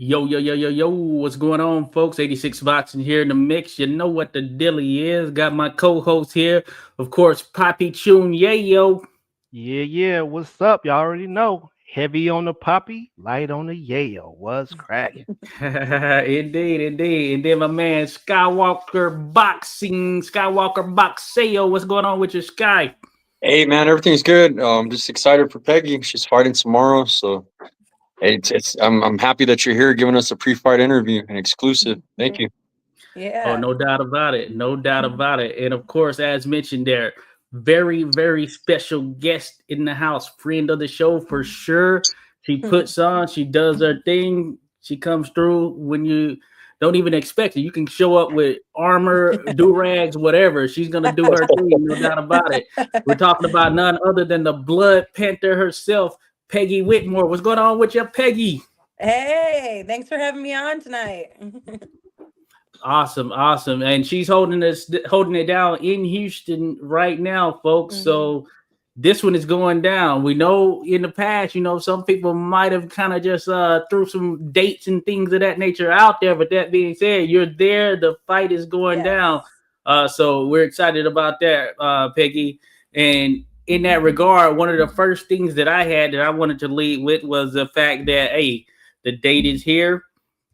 Yo, yo, yo, yo, yo, what's going on, folks? 86 Boxing here in the mix. You know what the dilly is. Got my co host here, of course, Papi Choon, Yayo. Yeah. What's up? Y'all already know. Heavy on the Papi, light on the Yayo. What's cracking? Indeed, indeed. And then my man, Skywalker Boxeo. What's going on with your Sky? Hey man, everything's good. Just excited for Peggy. She's fighting tomorrow, so I'm happy that you're here giving us a pre-fight interview, an exclusive. Thank you. Oh, Yeah. no doubt about it. No doubt about it. And of course, as mentioned there, very, very special guest in the house, friend of the show for sure. She puts on, she does her thing. She comes through when you don't even expect it. You can show up with armor, do rags, whatever. She's gonna do her thing, no doubt about it. We're talking about none other than the Blood Panther herself, Peggy Whitmore. What's going on with you, Peggy? Hey, thanks for having me on tonight. Awesome, awesome. And she's holding it down in Houston right now, folks. Mhm. So this one is going down. We know in the past, some people might have kind of just threw some dates and things of that nature out there. But that being said, you're there. The fight is going Yes. down. So we're excited about that, Peggy. And in that regard, one of the first things that I had that I wanted to lead with was the fact that, hey, the date is here.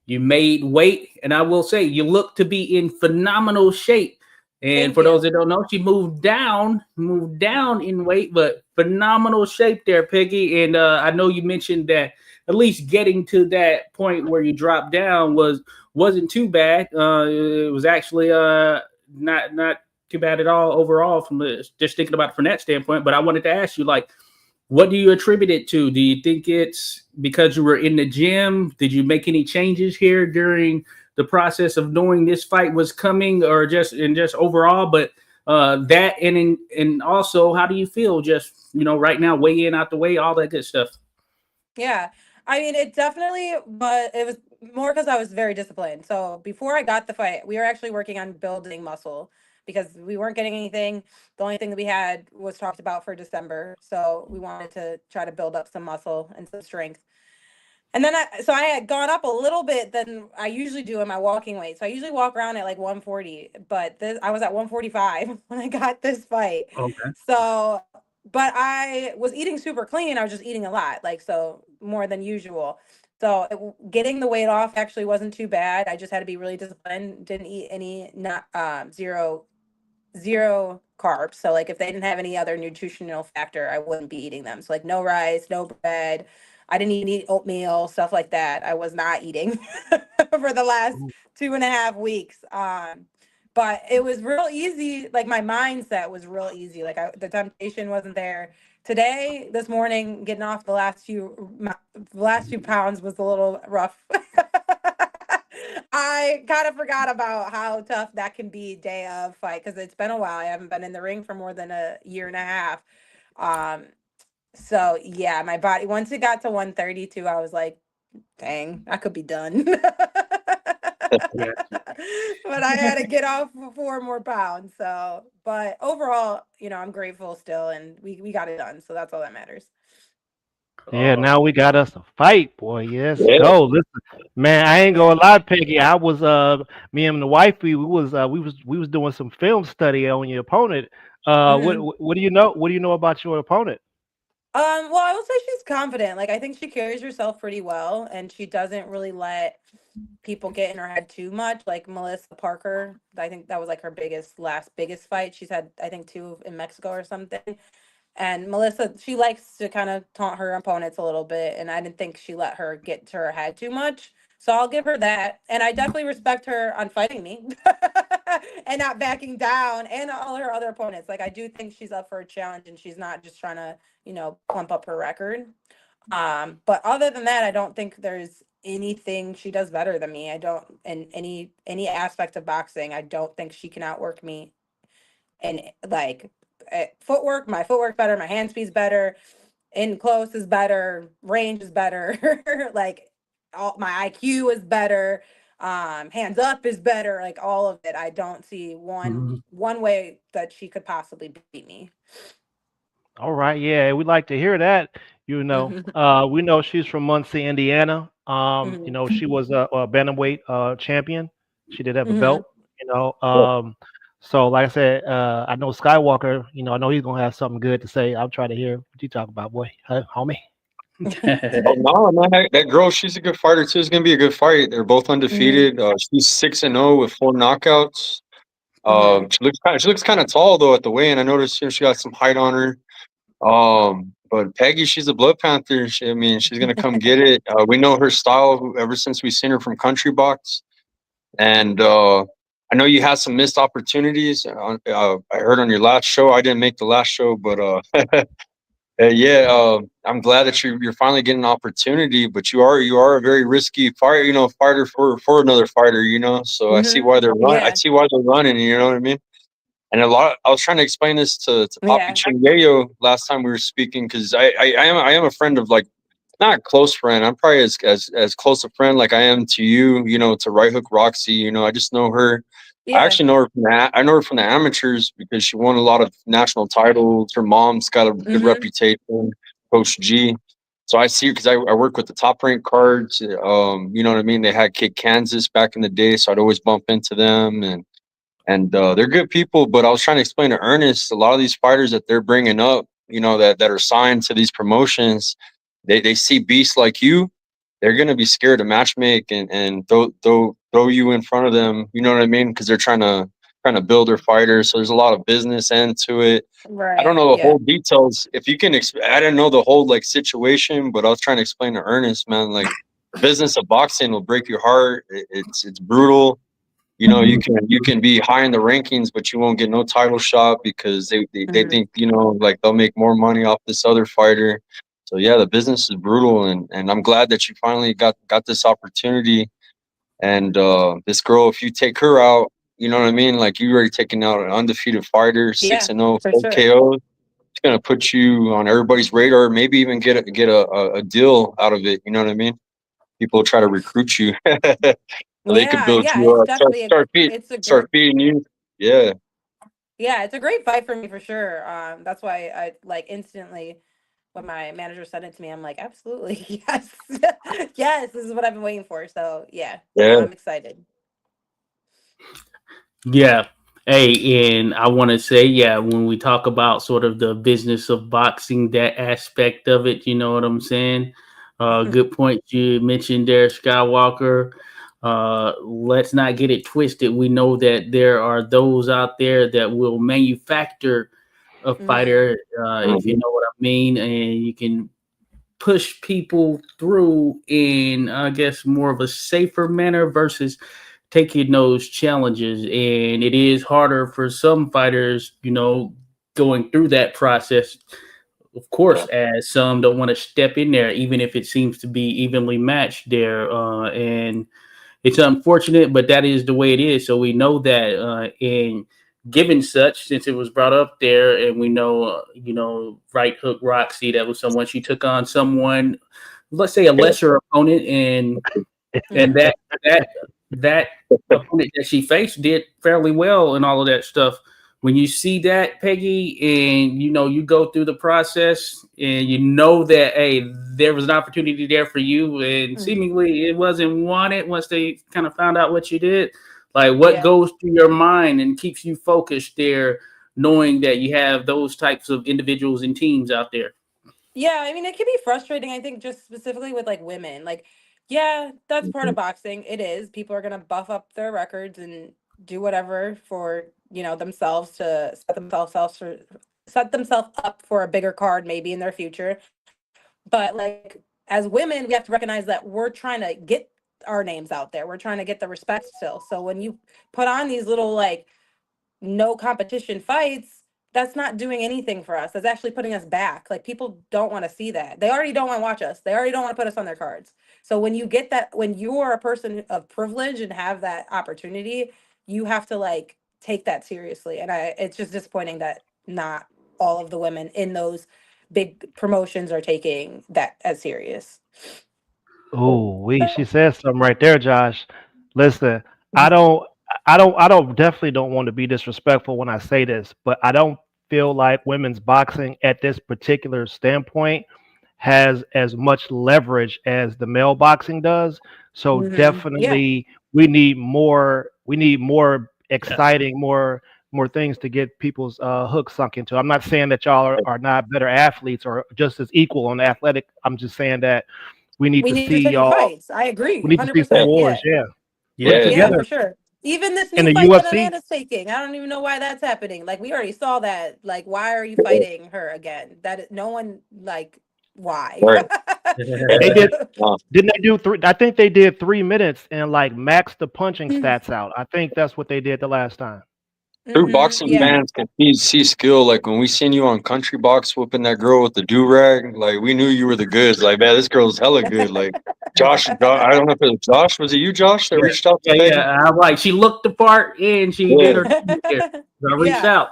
You made weight, and I will say you look to be in phenomenal shape. And Thank for those you. that don't know, she moved down in weight, but phenomenal shape there, Peggy. And I know you mentioned that at least getting to that point where you dropped down wasn't too bad. It was actually not too bad at all overall from just thinking about it from that standpoint. But I wanted to ask you, like, what do you attribute it to? Do you think it's because you were in the gym? Did you make any changes here during the process of knowing this fight was coming, or just overall? But that and also, how do you feel? Just right now, weigh in, out the way, all that good stuff. Yeah. I mean, it definitely was, it was more because I was very disciplined. So before I got the fight, we were actually working on building muscle because we weren't getting anything. The only thing that we had was talked about for December. So we wanted to try to build up some muscle and some strength. And then I had gone up a little bit than I usually do in my walking weight. So I usually walk around at like 140, but this I was at 145 when I got this fight. Okay. So, but I was eating super clean. I was just eating a lot, like so more than usual. So getting the weight off actually wasn't too bad. I just had to be really disciplined. Didn't eat any not zero carbs. So like if they didn't have any other nutritional factor, I wouldn't be eating them. So like no rice, no bread. I didn't even eat oatmeal, stuff like that. I was not eating for the last 2.5 weeks. But it was real easy. Like my mindset was real easy. Like the temptation wasn't there. Today, this morning, getting off the last few pounds was a little rough. I kind of forgot about how tough that can be day of fight because it's been a while. I haven't been in the ring for more than a year and a half. Um, so yeah, my body once it got to 132, I was like, dang, I could be done. Yeah. But I had to get off 4 more pounds. So, but overall, I'm grateful still, and we got it done. So that's all that matters. Yeah, Oh, now we got us a fight, boy. Yes, Yeah. go. Listen, man, I ain't Yeah. gonna lie, Peggy. I was me and the wifey, we was doing some film study on your opponent. What do you know? What do you know about your opponent? Well, I will say she's confident. Like I think she carries herself pretty well, and she doesn't really let people get in her head too much. Like Melissa Parker, I think that was like her biggest fight. She's had, I think, two in Mexico or something. And Melissa, she likes to kind of taunt her opponents a little bit, and I didn't think she let her get to her head too much. So I'll give her that. And I definitely respect her on fighting me and not backing down, and all her other opponents. Like I do think she's up for a challenge and she's not just trying to, plump up her record. But other than that, I don't think there's anything she does better than me. I don't in any aspect of boxing, I don't think she can outwork me. And like footwork, my footwork better, my hand speed's better, in close is better, range is better, like all my IQ is better, hands up is better, like all of it. I don't see one way that she could possibly beat me. All right, yeah, we'd like to hear that. We know she's from Muncie, Indiana. You Mhm. know, she was a bantamweight champion. She did have a Mhm. belt. You know, Yeah. so like I said, I know Skywalker. You know, I know he's gonna have something good to say. I'll try to hear what you talk about, boy, huh, homie. Oh no, man, that girl, she's a good fighter too. It's gonna be a good fight. They're both Mhm. undefeated. She's 6-0 with 4 knockouts. Mhm. She looks kind of tall though at the weigh-in. I noticed, she got some height on her. But Peggy, she's a blood panther. I mean, she's gonna come get it. We know her style ever since we seen her from Country Box, and I know you had some missed opportunities. I heard on your last show. I didn't make the last show, but yeah, I'm glad that you're finally getting an opportunity. But you are a very risky fighter. Fighter for another fighter. So I see Mhm. why they're run. I Yeah. see why they're running. You know what I mean? And I was trying to explain this to Papi Yeah. Choon Yayo last time we were speaking, because I am a friend of, like, not a close friend. I'm probably as close a friend like I am to you. To Right Hook Roxy. I just know her. I Yeah. actually know her I know her from the amateurs because she won a lot of national titles. Her mom's got a good Mhm. reputation, Coach G. So I see her because I work with the Top Rank cards. You know what I mean? They had Kid Kansas back in the day, so I'd always bump into them, and they're good people. But I was trying to explain to Ernest, a lot of these fighters that they're bringing up, that are signed to these promotions, they see beasts like you. They're gonna be scared to matchmake and throw you in front of them. You know what I mean? Because they're trying to build their fighters. So there's a lot of business end to it. I don't Right. know the Yeah. whole details. If you can, I didn't know the whole, like, situation, but I was trying to explain to Ernest, man, like, business of boxing will break your heart. It's brutal. You can be high in the rankings, but you won't get no title shot because they Mhm. think, like, they'll make more money off this other fighter. So yeah, the business is brutal, and I'm glad that you finally got this opportunity. And this girl, if you take her out, you know what I mean? Like, you already taken out an undefeated fighter, six Yeah. and 0, For 4 sure. KOs. It's gonna put you on everybody's radar. Maybe even get a deal out of it. You know what I mean? People try to recruit you. So they could Yeah. build Yeah. you It's up, definitely it's a great. start feeding you. Yeah, Yeah, it's a great fight for me for sure. That's why I like instantly when my manager said it to me, I'm like, absolutely, yes, yes, this is what I've been waiting for. So yeah, no, yeah. I'm excited. Yeah. Hey, and I want to say, yeah, when we talk about sort of the business of boxing, that aspect of it, you know what I'm saying? Good point you mentioned there, Skywalker. Let's not get it twisted. We know that there are those out there that will manufacture a Hmm. fighter, if you Mhm. know what I mean, and you can push people through in, I guess, more of a safer manner versus taking those challenges. And it is harder for some fighters, going through that process, of course, Yeah. as some don't want to step in there, even if it seems to be evenly matched there. And it's unfortunate, but that is the way it is. So we know that, and given such, since it was brought up there, and we know, Right Hook Roxy, that was someone she took on someone, let's say a Yeah. lesser opponent, and Hmm. that opponent that she faced did fairly well and all of that stuff. When you see that, Peggy, and you go through the process, and you know that, hey, there was an opportunity there for you, and seemingly it wasn't wanted once they kind of found out what you did. Like, what Yeah. goes through your mind and keeps you focused there, knowing that you have those types of individuals and teams out there? Yeah, I mean, it can be frustrating, I think, just specifically with like women. Like, yeah, that's part Mhm. of boxing. It is. People are gonna buff up their records and do whatever for, themselves to set themselves up for a bigger card maybe in their future. But like as women, we have to recognize that we're trying to get our names out there. We're trying to get the respect still. So when you put on these little like no competition fights, that's not doing anything for us. That's actually putting us back. Like people don't want to see that. They already don't want to watch us. They already don't want to put us on their cards. So when you get that, when you are a person of privilege and have that opportunity, you have to like take that seriously. And it's just disappointing that not all of the women in those big promotions are taking that as serious. Oh, she said something right there, Josh. Listen, I don't, I don't definitely don't want to be disrespectful when I say this, but I don't feel like women's boxing at this particular standpoint has as much leverage as the male boxing does. So Yeah. definitely we need more exciting, more things to get people's hooks sunk into. I'm not saying that y'all are not better athletes or just as equal on the athletic. I'm just saying that we need We to need to see see y'all. fights. I agree, We need to see some 100%. wars. Yeah. Yeah, put it Yeah. Yeah, together for sure. Even this in new the fight that UFC. Amanda's taking, I don't even know why that's happening. Like we already saw that. Like, why are you fighting her again? No one like why. Right. They Yeah. did. Uh, Didn't they do three? I think they did 3 minutes and like max the punching stats out. I think that's what they did the last time. True boxing Yeah. fans can see skill. Like when we seen you on Country Box whooping that girl with the do rag, like we knew you were the goods. Like, man, this girl's hella good. Like I don't know if it was Josh. Was it you, Josh, that Yeah, reached out to yeah, Peggy? yeah. I'm like, she looked the part and she did Yeah. her thing there. So I reached Yeah. out.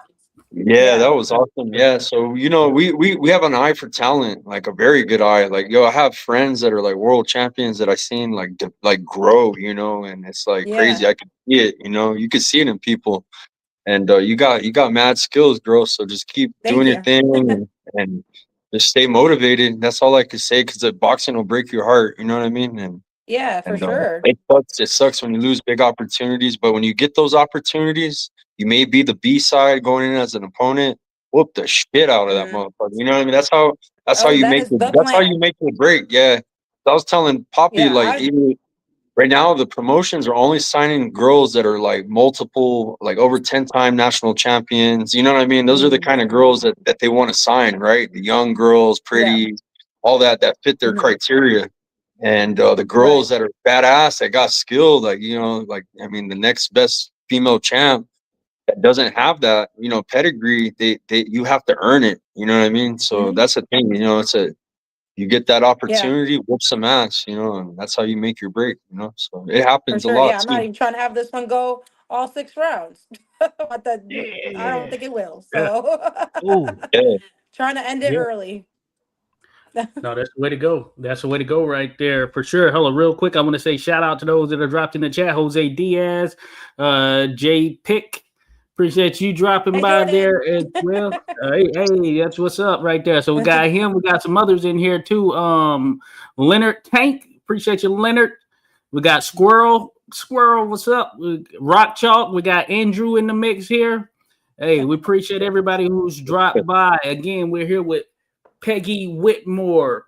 Yeah, Yeah. that was awesome. Yeah, so we have an eye for talent, like a very good eye. Like I have friends that are like world champions that I seen like grow, and it's like Yeah. crazy. I could see it, you could see it in people. And you got mad skills, girl. So just keep Thank doing your you. thing and just stay motivated. That's all I could say because the boxing will break your heart. You know what I mean? And Yeah, for and sure. it sucks. It sucks when you lose big opportunities, but when you get those opportunities, you may be the B side going in as an opponent. Whoop the shit out of that Mhm. motherfucker. You know what I mean? That's how Oh, you that make is it. the That's how you plan. make it break. Yeah. I was telling Papi Yeah, like even right now the promotions are only signing girls that are like multiple like over 10-time national champions. You know what I mean? Those are the kind of girls that they want to sign, right? The young girls, yeah. pretty, all that fit their Mhm. criteria. And the girls Right. that are badass, that got skill, like like I mean, the next best female champ that doesn't have that, pedigree, they you have to earn it. You know what I mean? So Mhm. that's the thing. You get that Yeah, opportunity, whoop some ass, and that's how you make your break. So it for happens a sure. lot Yeah, I'm not too. even trying to have this one go all 6 rounds. But I don't Yeah. think it will. Yeah. So Ooh. Yeah, trying to end it Yeah. early. No, that's the way to go. That's the way to go right there for sure. Hello, real quick. I want to say shout out to those that are dropped in the chat. Jose Diaz, Jay Pick. Appreciate you dropping Hey, by Jordan. there as well. Hey, that's what's up right there. So we got him. We got some others in here too. Leonard Tank. Appreciate you, Leonard. We got Squirrel. Squirrel, what's up? Rock Chalk. We got Andrew in the mix here. Hey, we appreciate everybody who's dropped by. Again, we're here with Peggy Whitmore,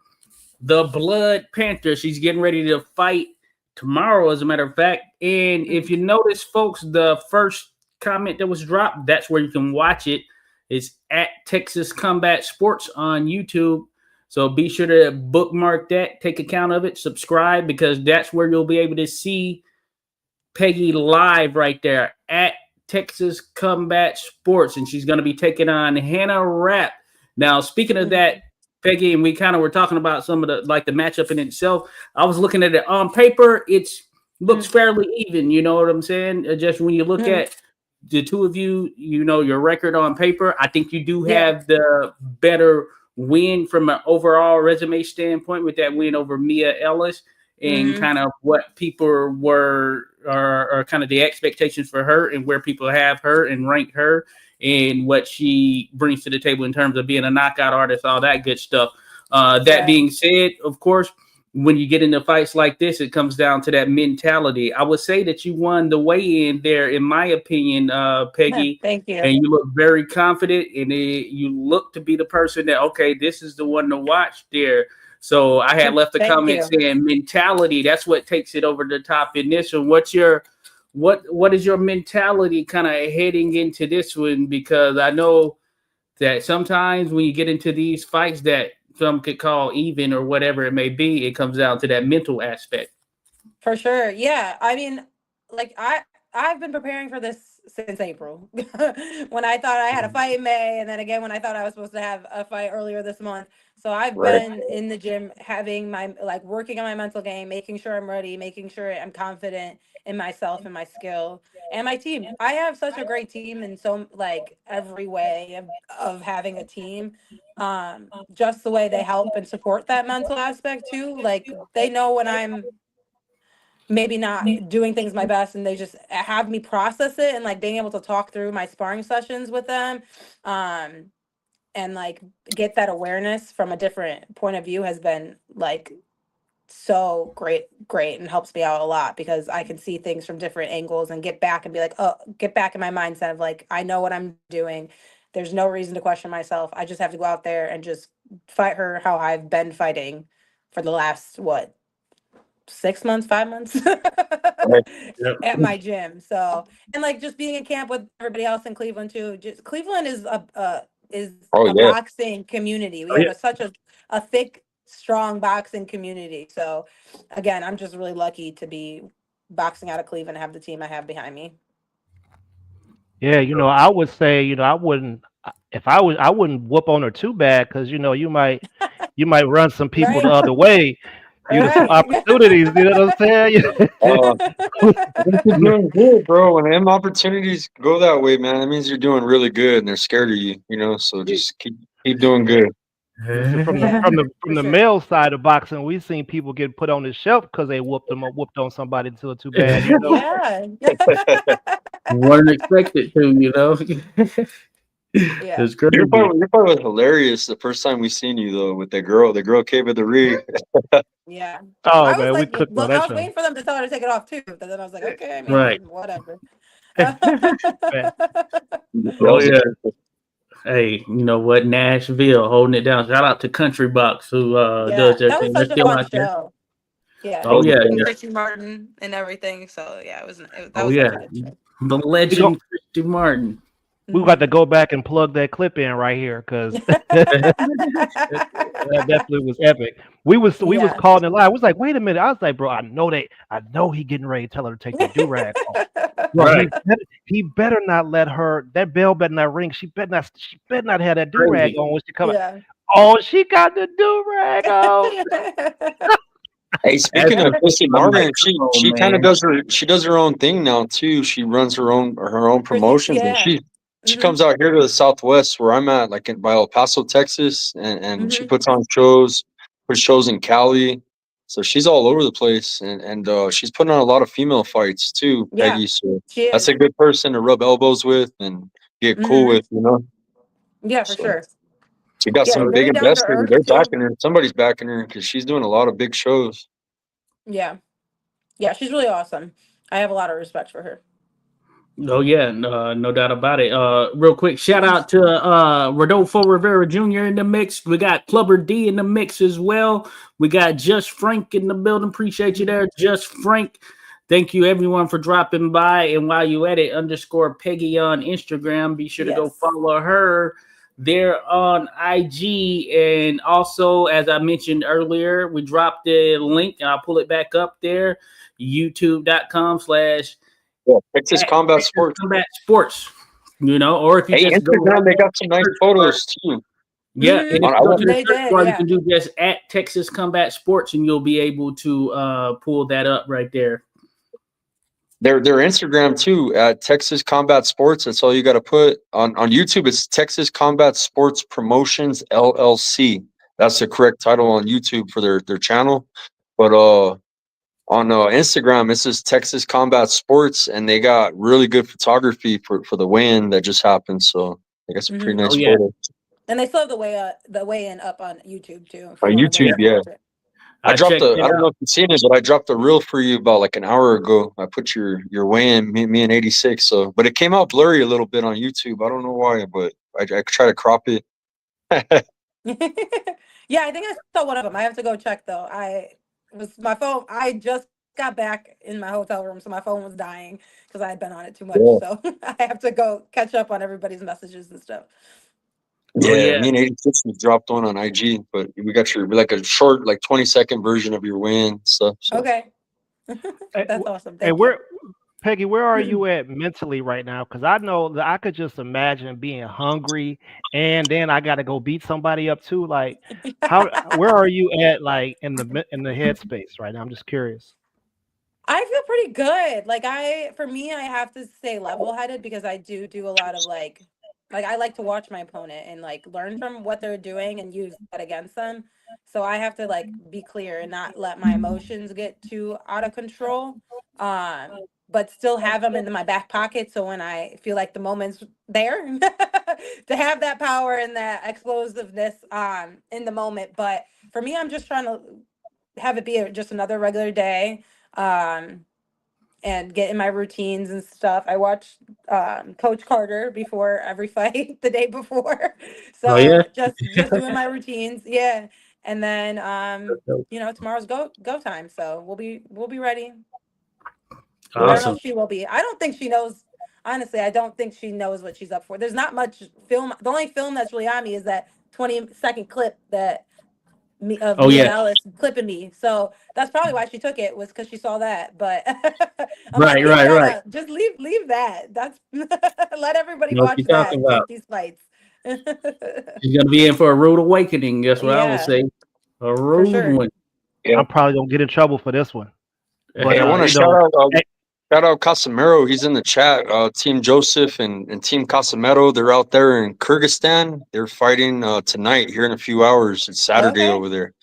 the Blood Panther. She's getting ready to fight tomorrow, as a matter of fact. And if you notice, folks, the first comment that was dropped, that's where you can watch it. It's at Texas Combat Sports on YouTube. So be sure to bookmark that, take account of it, subscribe, because that's where you'll be able to see Peggy live right there at Texas Combat Sports. And she's going to be taking on Hannah Rapp. Now, speaking of that, Peggy, and we kind of were talking about some of the the matchup in itself. I was looking at it on paper; it's looks fairly even. You know what I'm saying? Just when you look at the two of you, your record on paper, I think you do Yeah. have the better win from an overall resume standpoint with that win over Mia Ellis and Hmm. kind of what people were or kind of the expectations for her and where people have her and rank her and what she brings to the table in terms of being a knockout artist, all that good stuff. That Yeah. being said, of course, when you get into fights like this, it comes down to that mentality. I would say that you won the weigh-in there, in my opinion, Peggy, Thank you. and you look very confident, and you look to be the person that, okay, this is the one to watch there. So I had left a Thank comment you. saying mentality. That's what takes it over the top in this one. What is your mentality kind of heading into this one? Because I know that sometimes when you get into these fights that some could call even or whatever it may be, it comes down to that mental aspect. For sure. Yeah. I mean, like I've been preparing for this since April. When I thought I had a fight in May, and then again when I thought I was supposed to have a fight earlier this month. So I've right. been in the gym having my working on my mental game, making sure I'm ready, making sure I'm confident in myself and my skill and my team. I have such a great team in so every way of having a team. Just the way they help and support that mental aspect too. Like they know when I'm maybe not doing things my best, and they just have me process it, and being able to talk through my sparring sessions with them. um and like get that awareness from a different point of view has been like so great, and helps me out a lot because I can see things from different angles and get back and be like, oh, get back in my mindset of like, I know what I'm doing. There's no reason to question myself. I just have to go out there and just fight her how I've been fighting for the last, what, 6 months, 5 months Right. Yep. at my gym. So, and like just being in camp with everybody else in Cleveland too. Just Cleveland is Oh a yeah. boxing community. We Oh, have yeah. such a thick, strong boxing community. So, again, I'm just really lucky to be boxing out of Cleveland and have the team I have behind me. Yeah, I would say, I wouldn't if I wouldn't whoop on her too bad because you might run some people the Right. other way due to some Right. opportunities. You know what I'm saying? Uh, I think you're doing good, bro. When them opportunities go that way, man, that means you're doing really good, and they're scared of you. So just keep doing good. Listen, from the Yeah, from the from for the sure. male side of boxing, we've seen people get put on the shelf because they whooped on somebody too bad. Yeah. Wasn't expected to, Yeah. It's crazy. You're probably hilarious the first time we seen you though with that girl. The girl came in the ring. Yeah. Oh I was man, we like, cooked on look, I that was show. waiting for them to tell her to take it off too. But then I was like, okay, I Right. mean, whatever. Man, That Oh was a yeah. Hey, you know what? Nashville holding it down. Shout out to Country Box who does Yeah, their that was thing. They're such a still fun out there. show. Yeah. Oh yeah, And yeah. Christy Martin and everything. So yeah, that Oh was such yeah. a good show. The we go. legend Christy Martin. We got to go back and plug that clip in right here because that definitely was epic. We was Yeah. calling it live. I was like, wait a minute. I was like, bro, I know he getting ready to tell her to take that do rag off. Bro, Right. he better not let her. That bell better not ring. She better not have that do rag Crazy. on when she come out. Yeah. Oh, she got the do rag on. Hey, As speaking of Chrissy I'm like, Martin, come on, she kind of man. does her own thing now too. She runs her own promotions, and Yeah. she Hmm. comes out here to the Southwest where I'm at, like by El Paso, Texas, and she Hmm. puts shows in Cali. So she's all over the place, and she's putting on a lot of female fights too, Yeah, Peggy. So she that's a is. good person to rub elbows with and get cool Hmm. with. Yeah, for So sure. she got Yeah, some Oh, big very down to investors. earth They're too. backing her. Somebody's backing her because she's doing a lot of big shows. Yeah. Yeah, she's really awesome. I have a lot of respect for her. oh yeah, no doubt about it. Real quick, shout out to Rodolfo Rivera Jr. in the mix. We got Clubber D in the mix as well. We got Just Frank in the building. Appreciate you there, Just Frank. Thank you everyone for dropping by. And while you at it, _Peggy on Instagram. Be sure to go Yes. follow her there on IG. And also, as I mentioned earlier, we dropped the link and I'll pull it back up there. YouTube.com/ Yeah, Texas at Combat Texas Sports. Combat Sports, or if you Hey, just go right Instagram, they there got to some the nice search bar. photos too. Yeah, Hmm. and if I you go went, to the They search did, bar, you yeah. can do just at Texas Combat Sports, and you'll be able to pull that up right there. their Instagram too at Texas Combat Sports. That's all you got to put on YouTube. It's Texas Combat Sports Promotions LLC. That's the correct title on YouTube for their channel. But on Instagram, it says Texas Combat Sports, and they got really good photography for the weigh-in that just happened. So I got some pretty Hmm. Oh nice yeah, photos And they still have the way in up on YouTube too, if on you want to go YouTube. yeah. and Yeah. watch it. I I checked I it don't out. know if you've seen it, but I dropped a reel for you about like an hour ago. I put your weigh-in, me and 86. So, but it came out blurry a little bit on YouTube. I don't know why, but I try to crop it. Yeah, I think I saw one of them. I have to go check though. My phone. I just got back in my hotel room, so my phone was dying because I had been on it too much. Yeah, So I have to go catch up on everybody's messages and stuff. Oh yeah. yeah, Me and 86 we dropped one on IG, but we got your like a short, like 20-second version of your weigh-in stuff. So Okay, Hey, that's awesome. hey, Thank you. Peggy, where are you at mentally right now? Because I know that I could just imagine being hungry and then I got to go beat somebody up too. Like, where are you at, like in the headspace right now? I'm just curious. I feel pretty good. For me, I have to stay level headed because I do a lot of I like to watch my opponent and like learn from what they're doing and use that against them. So I have to like be clear and not let my emotions get too out of control. Um, but still have them in my back pocket. So when I feel like the moment's there, to have that power and that explosiveness in the moment. But for me, I'm just trying to have it be just another regular day. And get in my routines and stuff. I watch Coach Carter before every fight the day before. Oh So yeah. just doing my routines. Yeah. And then tomorrow's go time. So we'll be ready. I don't know Awesome. if she will be. I don't think she knows. Honestly, I don't think she knows what she's up for. There's not much film. The only film that's really on me is that 20-second clip that of Oh me yeah. and Alice clipping me. So that's probably why she took it, was because she saw that. But I'm like, Right, leave right, that right. out. Just leave that. That's let everybody You know what watch you talking that. about. Take these fights. She's gonna be in for a rude awakening. That's what I would Yeah, say. A for rude sure. one. Yeah. I'm probably gonna get in trouble for this one. But Hey, I want to you know, shout out Casemiro. He's in the chat. Team Joseph and Team Casemiro. They're out there in Kyrgyzstan. They're fighting tonight here in a few hours. It's Saturday Okay. over there,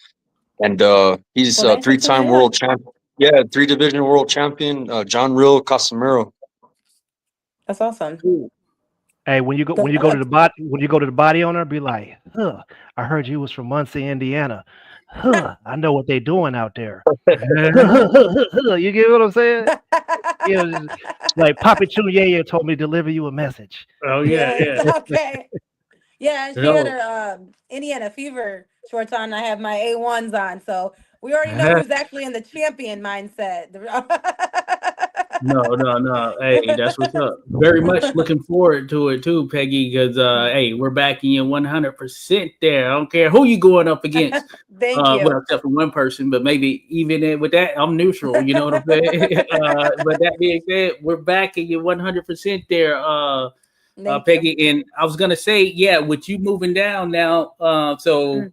and he's Well, a thanks for tuning three-time world in. champion. Yeah, 3 division world champion. John Real Casemiro. That's awesome. hey, when you go Good to luck. the body owner, be like, huh, I heard you was from Muncie, Indiana. Huh, I know what they doing out there. You get what I'm saying? You know, just like Papi Choon Yayo told me to deliver you a message. Oh yeah, Yeah. yeah. Okay. Yeah, and she had No. her Indiana Fever shorts on. I have my A1s on, so we already know who's actually in the champion mindset. No. Hey, that's what's up. Very much looking forward to it too, Peggy, because hey, we're backing you 100% there. I don't care who you going up against. Thank Well, you. except for one person, but maybe even with that, I'm neutral. You know what I'm saying? But that being said, we're backing you 100% there, Thank you. Peggy. And I was gonna say, yeah, with you moving down now, so Mm.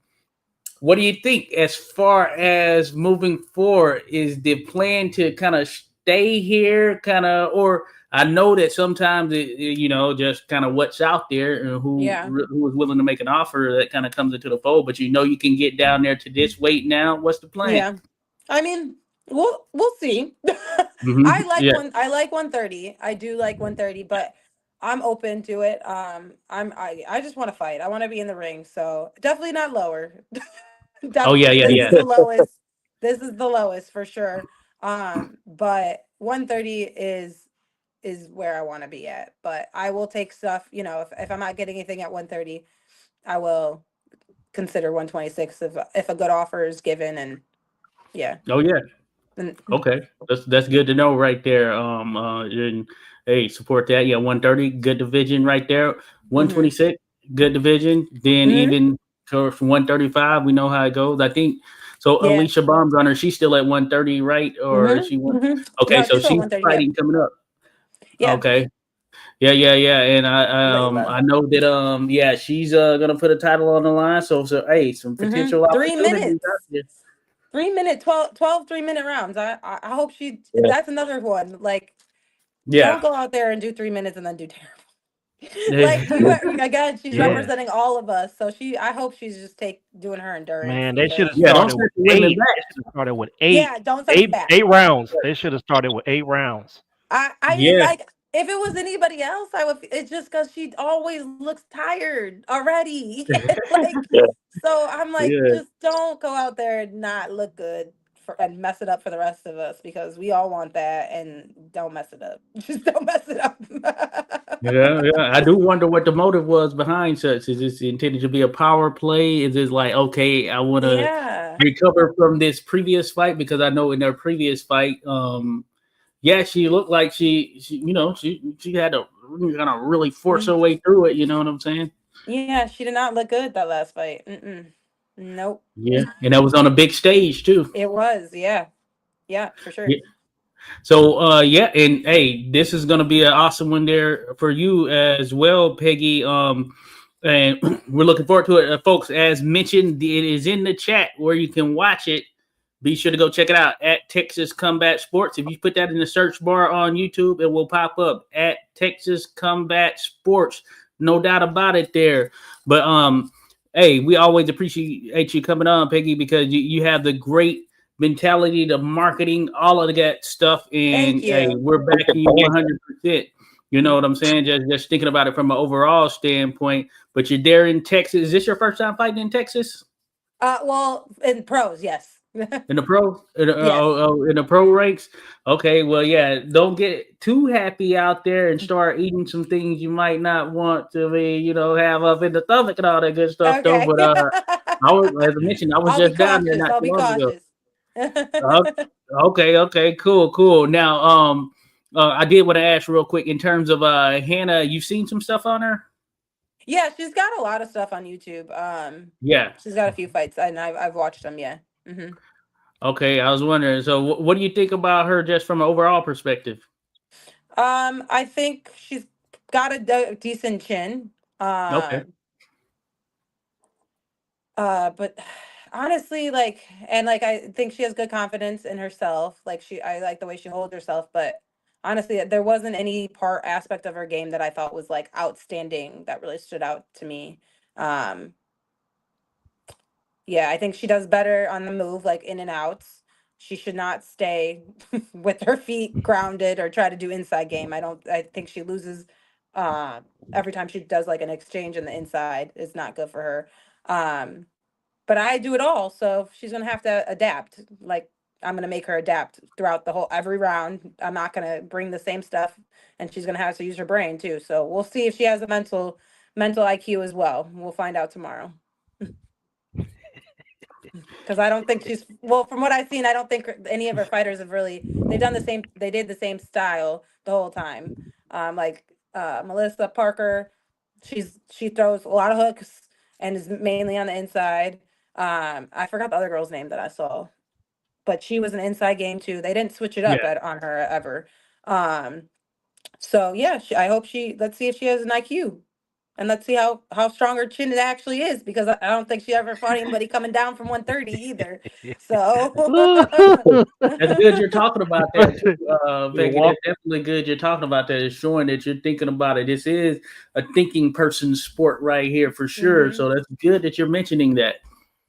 what do you think as far as moving forward? Is the plan to kind of stay here, kind of, or I know that sometimes just kind of what's out there and Yeah. who is willing to make an offer that kind of comes into the fold. But you can get down there to this weight now. What's the plan? Yeah. I mean, we'll see. Yeah. I like 130. I do like 130, but I'm open to it. I just want to fight. I want to be in the ring. So definitely not lower. Oh yeah, yeah, This is yeah. the lowest. This is the lowest for sure. But 130 is where I want to be at. But I will take stuff, if I'm not getting anything at 130, I will consider 126 if a good offer is given. And yeah. Oh yeah. And, Okay, that's good to know right there. And hey, support that. Yeah, 130, good division right there. 126, good division. Then mhm. even from 135, we know how it goes. I think so. Yeah. Alicia Baumgartner, she's still at 130, right? Or is she one? Okay, No, so she's still she's 130. Yeah. fighting coming up. Yeah. Okay, yeah. And Layla. I know that yeah, she's gonna put a title on the line. So hey, some potential 3 opportunities minutes. out there. 3 minute, 12 3-minute rounds. I hope Yeah. that's another one. Like, Yeah. don't go out there and do 3 minutes and then do terrible. Like again, she's Yeah, representing all of us. So I hope she's just doing her endurance, man, they should have because Yeah, don't started set with the women eight. back. They should have started with eight, yeah, don't set them back. eight rounds. They should have started with 8 rounds. I didn't Yeah. like, if it was anybody else, I would. It's just because she always looks tired already. Like, Yeah. so I'm like, Yeah. just don't go out there and not look good and mess it up for the rest of us, because we all want that, and don't mess it up. Just don't mess it up. Yeah. I do wonder what the motive was behind such. Is this intended to be a power play? Is this like, okay, I want to Yeah. recover from this previous fight? Because I know in their previous fight, yeah, she looked like she had to kind of really force her way through it. You know what I'm saying? Yeah, she did not look good that last fight. Nope. Yeah, and that was on a big stage too. It was. Yeah. Yeah, for sure. Yeah. So, yeah, and hey, this is gonna be an awesome one there for you as well, Peggy. And we're looking forward to it, folks. As mentioned, it is in the chat where you can watch it. Be sure to go check it out at Texas Combat Sports. If you put that in the search bar on YouTube, it will pop up at Texas Combat Sports. No doubt about it there. But hey, we always appreciate you coming on, Peggy, because you have the great mentality, the marketing, all of that stuff. And Thank hey, you. we're backing you 100%. You know what I'm saying? Just thinking about it from an overall standpoint. But you're there in Texas. Is this your first time fighting in Texas? Well, in pros, yes. In the pro, Yes. in the pro ranks. Okay, well, yeah. Don't get too happy out there and start eating some things you might not want to be, have up in the stomach and all that good stuff, though. Okay. But as I mentioned, I was I'll be just down there cautious. not I'll too be long ago. cautious. Uh, okay, cool. Now, I did want to ask real quick in terms of Hannah. You've seen some stuff on her? Yeah, she's got a lot of stuff on YouTube. Yeah. She's got a few fights, and I've watched them. Yeah. Hmm. Okay, I was wondering. So, what do you think about her just from an overall perspective? I think she's got a decent chin. Okay. But honestly, like I think she has good confidence in herself. I like the way she holds herself, but honestly, there wasn't any part aspect of her game that I thought was like outstanding that really stood out to me. Um, yeah, I think she does better on the move, like in and outs. She should not stay with her feet grounded or try to do inside game. I think she loses uh every time she does like an exchange in the inside. It's not good for her. Um, but I do it all, so she's gonna have to adapt. Like I'm gonna make her adapt throughout the whole every round. I'm not gonna bring the same stuff, and she's gonna have to use her brain too. So we'll see if she has a mental IQ as well. We'll find out tomorrow. Because I don't think she's well. From what I've seen, I don't think any of her fighters have really. They've done the same. They did the same style the whole time. Like Melissa Parker, she throws a lot of hooks and is mainly on the inside. I forgot the other girl's name that I saw, but she was an inside game too. They didn't switch it up Yeah. on her ever. Um, so yeah, I hope she. Let's see if she has an IQ. And let's see how strong her chin it actually is, because I don't think she ever fought anybody coming down from 130 either. So That's good you're talking about that too, You Peggy. walk. That's definitely good you're talking about that. It's showing that you're thinking about it. This is a thinking person's sport right here for sure. hmm So that's good that you're mentioning that.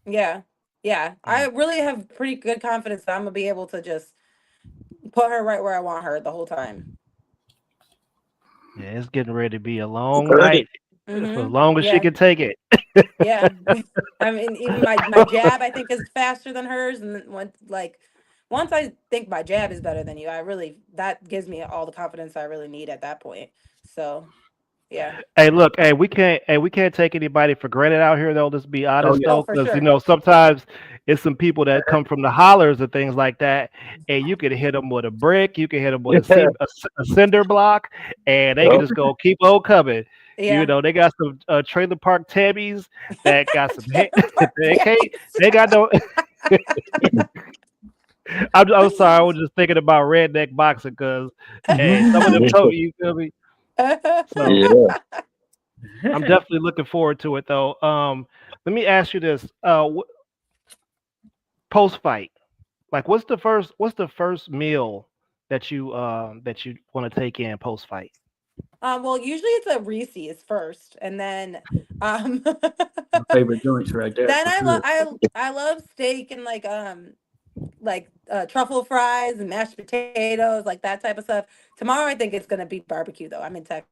yeah. Yeah. I really have pretty good confidence that I'm gonna be able to just put her right where I want her the whole time. Yeah, it's getting ready to be a long night for as long as she Yeah. can take it. Yeah. I mean, even my jab I think is faster than hers. And then once I think my jab is better than you, that gives me all the confidence I really need at that point. So yeah. Hey, look, we can't take anybody for granted out here though. Let's be Oh honest yeah. Oh, though, for because sure. sometimes it's some people that come from the hollers and things like that, and you can hit them with a brick, you can hit them with a cinder block, and they can just go keep on coming. Yeah. They got some trailer park tabbies that got some. Trailer park They can't. Tabbies. They got no. I'm sorry. I was just thinking about redneck boxing because, hey, some of them told you feel me. So Yeah. I'm definitely looking forward to it though. Let me ask you this: post fight, like what's the first meal that you want to take in post fight? Well, usually it's a Reese's first, and then My favorite joints right there then for I love sure. I love steak and truffle fries and mashed potatoes, like that type of stuff. Tomorrow I think it's gonna be barbecue though. I'm in Texas.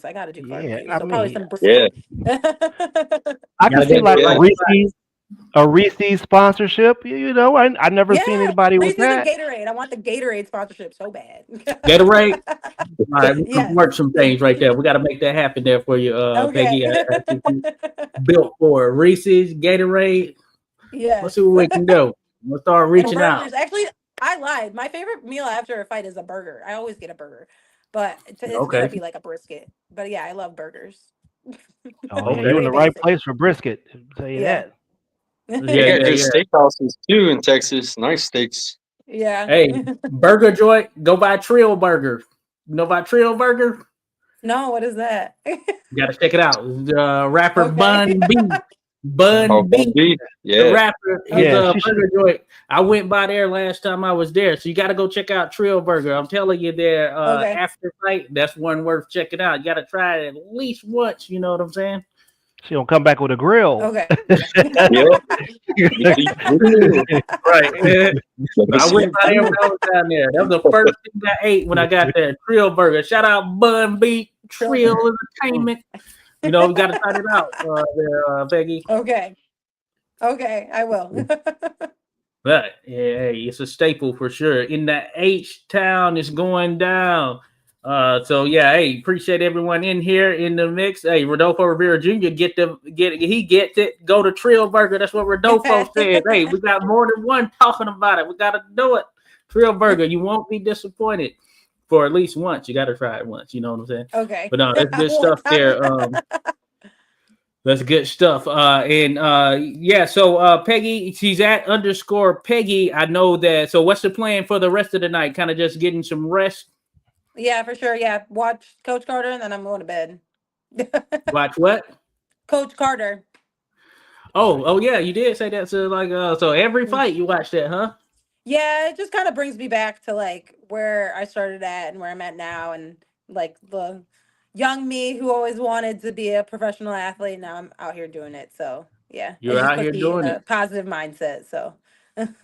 I gotta do Yeah, barbecue. I So probably mean, some Yeah. brisket. I can Gotta see get like that Yeah. right. A Reese's sponsorship. I never seen Yeah, anybody with Reese's and that. Gatorade. I want the Gatorade sponsorship so bad. Gatorade. All right, we can Yes. work some things right there. We got to make that happen there for you, Peggy. Okay. I think you built for it. Reese's, Gatorade. Let's Yes. see what we can do. We'll start And reaching out. burgers. Actually, I lied. My favorite meal after a fight is a burger. I always get a burger, but it's gonna Okay. be like a brisket. But yeah, I love burgers. Oh yeah, Okay. you in Very the right basic. place for brisket. I'll tell you Yeah. that. They Yeah, got yeah, good yeah. steakhouses too in Texas. Nice steaks. Yeah. Hey, burger joint. Go buy Trio Burger. You know about Trio Burger? No, what is that? You got to check it out. Rapper Okay. Bun B. Oh, Bun B. Papi. The Yeah. rapper, his Yeah, Okay. she should. burger joint. I went by there last time I was there, so you got to go check out Trio Burger. I'm telling you, there Okay. after fight, that's one worth checking out. You got to try it at least once. You know what I'm saying? She don't come back with a grill. Okay. Yep. Right. I went by there when I was down there. That was the first thing I ate when I got there. Trill Burger. Shout out Bun Beat, Trill Entertainment. You know, we got to shout it out there, Peggy. Okay. Okay, I will. But yeah, it's a staple for sure. In the H town, it's going down. So yeah, hey, appreciate everyone in here in the mix. Hey, Rodolfo Rivera Jr. He gets it. Go to Trill Burger. That's what Rodolfo said. Hey, we got more than one talking about it. We gotta do it. Trill Burger, you won't be disappointed. For at least once, you gotta try it once. You know what I'm saying? Okay. But no, that's good stuff there. That's good stuff. Yeah, so Peggy, she's at _Peggy. I know that. So what's the plan for the rest of the night? Kind of just getting some rest. Yeah, for sure. Yeah. Watch Coach Carter and then I'm going to bed. Watch what? Coach Carter. Oh yeah, you did say that. So so every fight you watch that, huh? Yeah, it just kind of brings me back to like where I started at and where I'm at now, and like the young me who always wanted to be a professional athlete. Now I'm out here doing it. So yeah, You're it just out puts here me doing in a it. positive mindset. So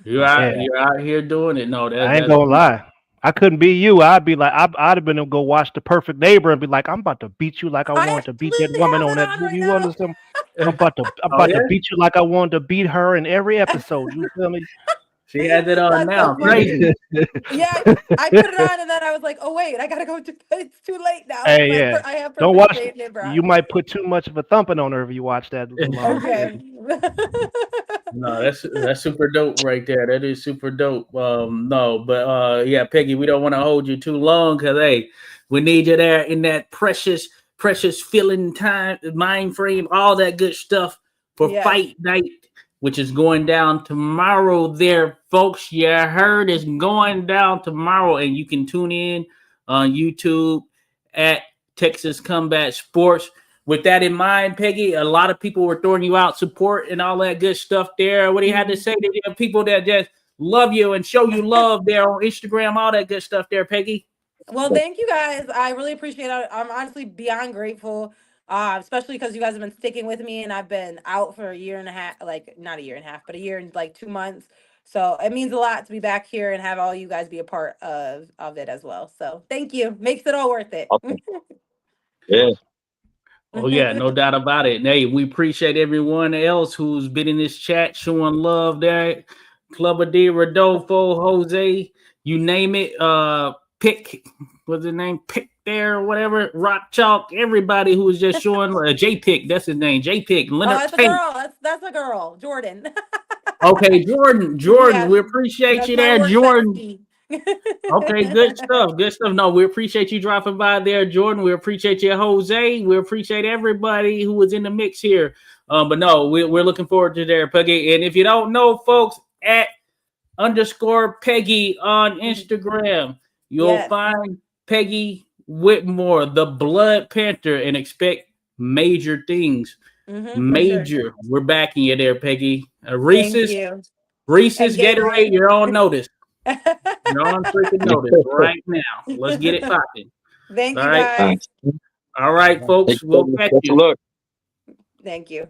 You're out here doing it. No, I ain't gonna lie. I couldn't be you. I'd be like, I'd have been to go watch The Perfect Neighbor and be like, I'm about to beat you like I wanted to beat that actually woman have on it that. on right You now. understand? I'm about to beat you like I wanted to beat her in every episode. You feel me? She has it on That's now. so funny. Crazy. Yeah, I put it on and then I was like, oh wait, I gotta go. It's too late now. Hey, But yeah. I have Don't Perfect watch. Neighbor on. You might put too much of a thumping on her if you watch that. Okay. No, that's super dope right there. That is super dope. No, but yeah, Peggy, we don't want to hold you too long because hey, we need you there in that precious feeling time, mind frame, all that good stuff for Yes. fight night, which is going down tomorrow. There, folks, you heard it's going down tomorrow, and you can tune in on YouTube at Texas Combat Sports. With that in mind, Peggy, a lot of people were throwing you out support and all that good stuff there. What do you have to say to the people that just love you and show you love there on Instagram, all that good stuff there, Peggy? Well, thank you guys. I really appreciate it. I'm honestly beyond grateful, especially because you guys have been sticking with me and I've been out for a year and a half, like not a year and a half, but a year and like 2 months. So it means a lot to be back here and have all you guys be a part of it as well. So thank you. Makes it all worth it. Awesome. Yeah. Oh, yeah, no doubt about it. And hey, we appreciate everyone else who's been in this chat showing love there. Clubber D, Rodolfo, Jose, you name it. Pick, what's his name? Pick there or whatever. Rock Chalk, everybody who was just showing J Pick, that's his name. J Pick, Leonard that's a Tate. girl. That's a girl. Jordan. Okay, Jordan, Yes, we appreciate that's you my there, work Jordan. bestie. Okay, good stuff. Good stuff. No, we appreciate you dropping by there, Jordan. We appreciate you, Jose. We appreciate everybody who was in the mix here. But no, we're looking forward to there, Peggy. And if you don't know, folks, at _Peggy on Instagram, you'll find Peggy Whitmore, the Blood Panther, and expect major things. Major. Sure. We're backing you there, Peggy. Reese's Gatorade, you're on notice. You're on freaking notice right now. Let's get it popping. Thank you, guys. All right, folks. We'll catch you. Look. Thank you.